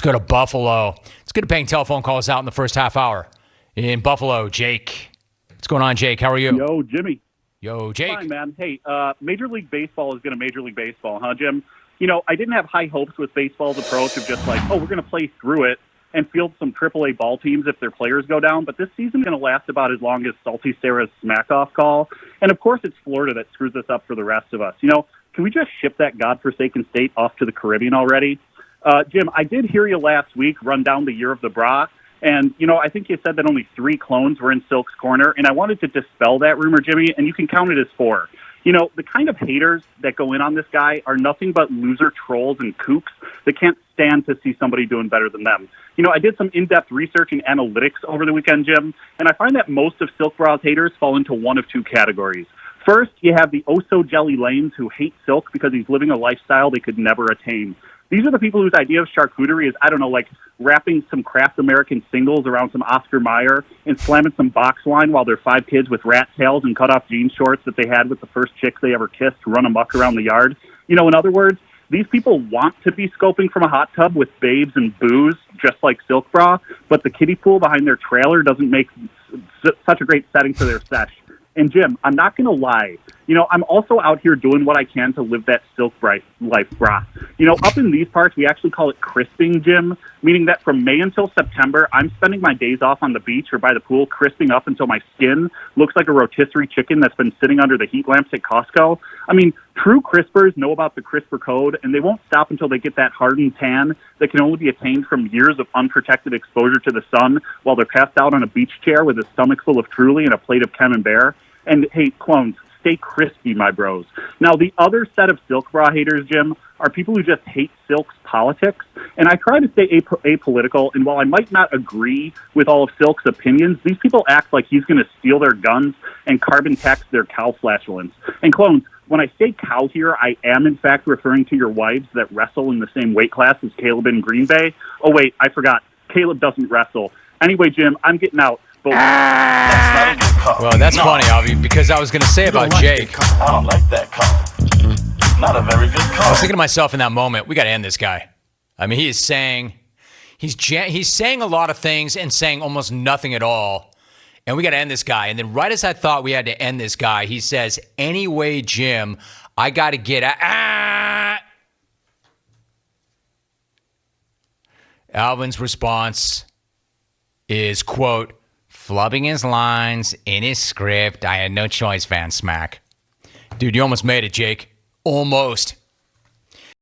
go to Buffalo. Let's get to paying telephone calls out in the first half hour. In Buffalo, Jake. What's going on, Jake? How are you? Yo, Jimmy. Yo, Jake. Fine, man. Hey, Major League Baseball is going to Major League Baseball, huh, Jim? You know, I didn't have high hopes with baseball's approach of just like, oh, we're going to play through it and field some AAA ball teams if their players go down. But this season is going to last about as long as Salty Sarah's smack-off call. And, of course, it's Florida that screws this up for the rest of us. You know, can we just ship that godforsaken state off to the Caribbean already? Jim, I did hear you last week run down the year of the bra. And, you know, I think you said that only 3 clones were in Silk's corner. And I wanted to dispel that rumor, Jimmy, and you can count it as 4. You know, the kind of haters that go in on this guy are nothing but loser trolls and kooks that can't stand to see somebody doing better than them. You know, I did some in-depth research and analytics over the weekend, Jim, and I find that most of Silk Bra's haters fall into one of 2 categories. First, you have the oh-so-jelly lames who hate Silk because he's living a lifestyle they could never attain. These are the people whose idea of charcuterie is, I don't know, like wrapping some Kraft American singles around some Oscar Mayer and slamming some box wine while their 5 kids with rat tails and cut-off jean shorts that they had with the first chicks they ever kissed run amok around the yard. You know, in other words, these people want to be scoping from a hot tub with babes and booze, just like Silk Bra, but the kiddie pool behind their trailer doesn't make such a great setting for their sesh. And, Jim, I'm not going to lie. You know, I'm also out here doing what I can to live that Silk life, brah. You know, up in these parts, we actually call it crisping, Jim, meaning that from May until September, I'm spending my days off on the beach or by the pool crisping up until my skin looks like a rotisserie chicken that's been sitting under the heat lamps at Costco. I mean, true crispers know about the CRISPR code, and they won't stop until they get that hardened tan that can only be attained from years of unprotected exposure to the sun while they're passed out on a beach chair with a stomach full of Truly and a plate of Camembert. And, hey, clones, stay crispy, my bros. Now, the other set of Silk Bra haters, Jim, are people who just hate Silk's politics. And I try to stay apolitical, and while I might not agree with all of Silk's opinions, these people act like he's going to steal their guns and carbon tax their cow flatulence. And clones, when I say cow here, I am, in fact, referring to your wives that wrestle in the same weight class as Caleb in Green Bay. Oh, wait, I forgot. Caleb doesn't wrestle. Anyway, Jim, I'm getting out. That's not a good call. Well, that's funny, Alvie, because I was going to say about Jake. I don't like that call. Not a very good call. I was thinking to myself in that moment, we got to end this guy. I mean, he's saying a lot of things and saying almost nothing at all. And we got to end this guy. And then right as I thought we had to end this guy, he says, anyway, Jim, I got to get out. Alvin's response is, quote, flubbing his lines in his script. I had no choice, Van Smack. Dude, you almost made it, Jake. Almost.